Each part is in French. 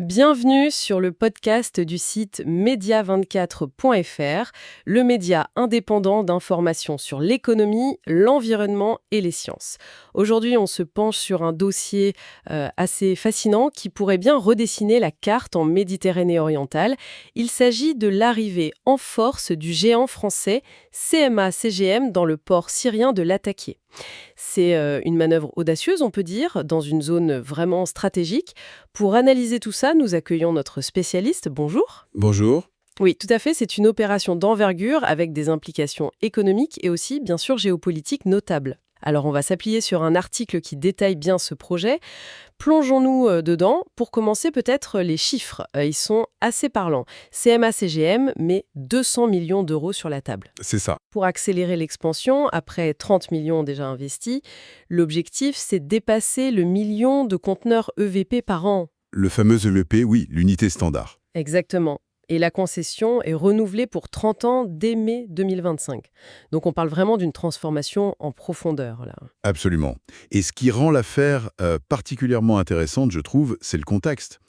Bienvenue sur le podcast du site media24.fr, le média indépendant d'information sur l'économie, l'environnement et les sciences. Aujourd'hui, on se penche sur un dossier assez fascinant qui pourrait bien redessiner la carte en Méditerranée orientale. Il s'agit de l'arrivée en force du géant français CMA-CGM dans le port syrien de Latakia. C'est une manœuvre audacieuse, on peut dire, dans une zone vraiment stratégique. Pour analyser tout ça, nous accueillons notre spécialiste. Bonjour. Bonjour. Oui, tout à fait, c'est une opération d'envergure avec des implications économiques et aussi, bien sûr, géopolitiques notables. Alors, on va s'appuyer sur un article qui détaille bien ce projet. Plongeons-nous dedans. Pour commencer, peut-être les chiffres. Ils sont assez parlants. CMA-CGM met 200 millions d'euros sur la table. C'est ça. Pour accélérer l'expansion, après 30 millions déjà investis, l'objectif, c'est de dépasser le million de conteneurs EVP par an. Le fameux EVP, oui, l'unité standard. Exactement. Et la concession est renouvelée pour 30 ans dès mai 2025. Donc on parle vraiment d'une transformation en profondeur, là. Absolument. Et ce qui rend l'affaire particulièrement intéressante, je trouve, c'est le contexte.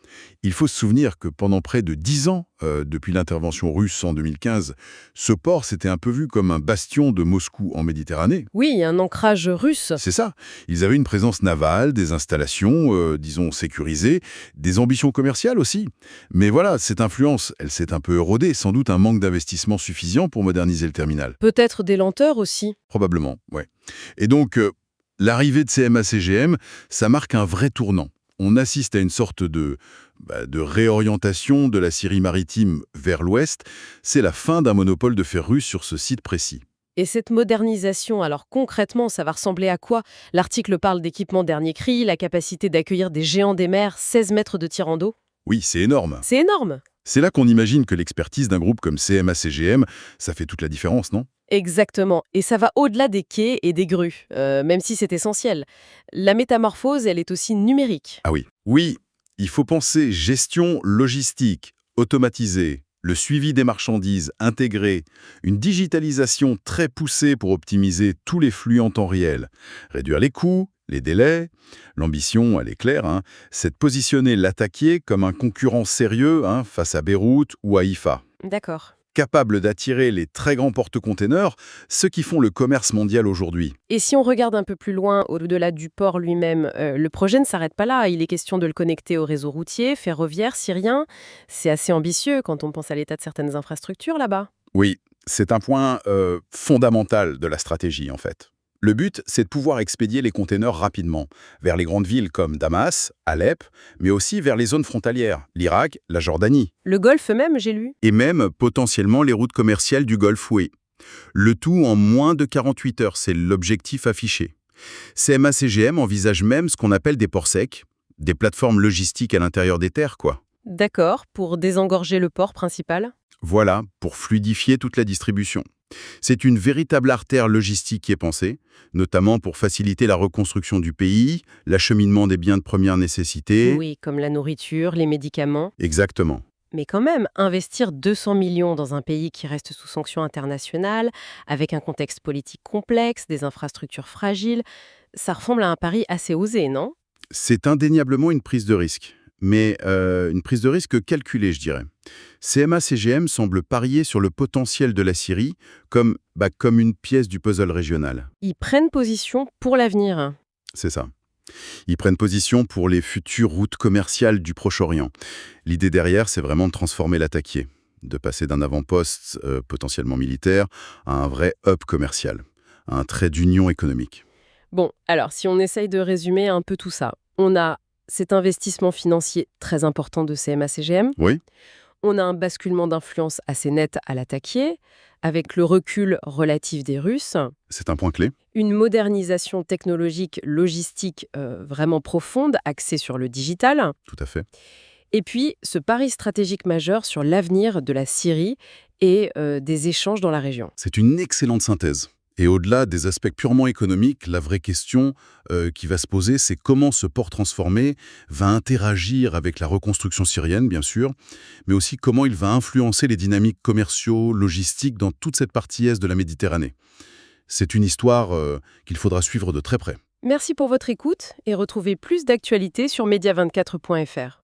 Il faut se souvenir que pendant près de 10 ans, depuis l'intervention russe en 2015, ce port s'était un peu vu comme un bastion de Moscou en Méditerranée. Oui, un ancrage russe. C'est ça. Ils avaient une présence navale, des installations, disons, sécurisées, des ambitions commerciales aussi. Mais voilà, cette influence, elle s'est un peu érodée, sans doute un manque d'investissement suffisant pour moderniser le terminal. Peut-être des lenteurs aussi. Probablement, ouais. Et donc, l'arrivée de CMA-CGM, ça marque un vrai tournant. On assiste à une sorte de réorientation de la Syrie maritime vers l'ouest. C'est la fin d'un monopole de fer russe sur ce site précis. Et cette modernisation, alors concrètement, ça va ressembler à quoi? L'article parle d'équipement dernier cri, la capacité d'accueillir des géants des mers, 16 mètres de tirant d'eau. Oui, c'est énorme. C'est énorme. C'est là qu'on imagine que l'expertise d'un groupe comme CMA-CGM, ça fait toute la différence, non? Exactement. Et ça va au-delà des quais et des grues, même si c'est essentiel. La métamorphose, elle est aussi numérique. Ah oui. Oui, il faut penser gestion logistique, automatisée, le suivi des marchandises intégré, une digitalisation très poussée pour optimiser tous les flux en temps réel, réduire les coûts, les délais. L'ambition, elle est claire, hein, c'est de positionner Latakia comme un concurrent sérieux face à Beyrouth ou à Haïfa. D'accord. Capable d'attirer les très grands porte-containers, ceux qui font le commerce mondial aujourd'hui. Et si on regarde un peu plus loin, au-delà du port lui-même, le projet ne s'arrête pas là. Il est question de le connecter au réseau routier, ferroviaire, syrien. C'est assez ambitieux quand on pense à l'état de certaines infrastructures là-bas. Oui, c'est un point fondamental de la stratégie, en fait. Le but, c'est de pouvoir expédier les containers rapidement, vers les grandes villes comme Damas, Alep, mais aussi vers les zones frontalières, l'Irak, la Jordanie, Le Golfe même, j'ai lu. et même potentiellement les routes commerciales du Golfe Oué. Le tout en moins de 48 heures, c'est l'objectif affiché. CMA-CGM envisage même ce qu'on appelle des ports secs, des plateformes logistiques à l'intérieur des terres, quoi. D'accord, pour désengorger le port principal. Voilà, pour fluidifier toute la distribution. C'est une véritable artère logistique qui est pensée, notamment pour faciliter la reconstruction du pays, l'acheminement des biens de première nécessité. Oui, comme la nourriture, les médicaments. Exactement. Mais quand même, investir 200 millions dans un pays qui reste sous sanction internationale, avec un contexte politique complexe, des infrastructures fragiles, ça ressemble à un pari assez osé, non? C'est indéniablement une prise de risque, mais une prise de risque calculée, je dirais. CMA-CGM semble parier sur le potentiel de la Syrie comme une pièce du puzzle régional. Ils prennent position pour l'avenir. C'est ça. Ils prennent position pour les futures routes commerciales du Proche-Orient. L'idée derrière, c'est vraiment de transformer Latakia, de passer d'un avant-poste potentiellement militaire à un vrai hub commercial, à un trait d'union économique. Bon, alors si on essaye de résumer un peu tout ça, on a cet investissement financier très important de CMA-CGM, Oui, on a un basculement d'influence assez net à Latakia, avec le recul relatif des Russes, c'est un point clé. une modernisation technologique, logistique vraiment profonde, axée sur le digital, Tout à fait. et puis ce pari stratégique majeur sur l'avenir de la Syrie et des échanges dans la région. C'est une excellente synthèse. Et au-delà des aspects purement économiques, la vraie question qui va se poser, c'est comment ce port transformé va interagir avec la reconstruction syrienne, bien sûr, mais aussi comment il va influencer les dynamiques commerciaux, logistiques dans toute cette partie est de la Méditerranée. C'est une histoire qu'il faudra suivre de très près. Merci pour votre écoute et retrouvez plus d'actualités sur media24.fr.